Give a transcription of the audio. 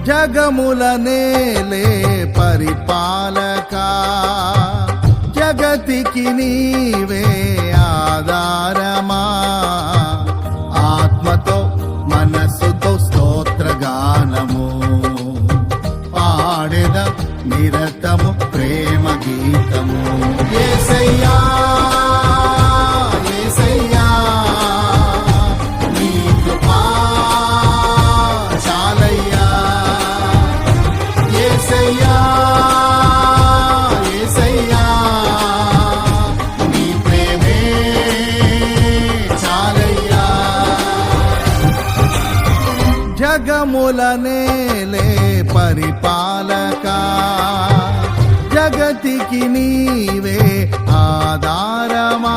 జగముల నేలే పరిపాలకా జగతికి నీవే ఆధారమా ఆత్మతో మనస్సుతో స్తోత్రగానము పాడెద నిరతము ప్రేమ గీతము యేసయ్యా యేసయ్యా నీ కృపా చాలయ్యా యేసయ్యా యేసయ్యా నీ ప్రేమే చాలయ్యా జగముల నేలే పరిపాలకా జగతికి నీవే ఆధారమా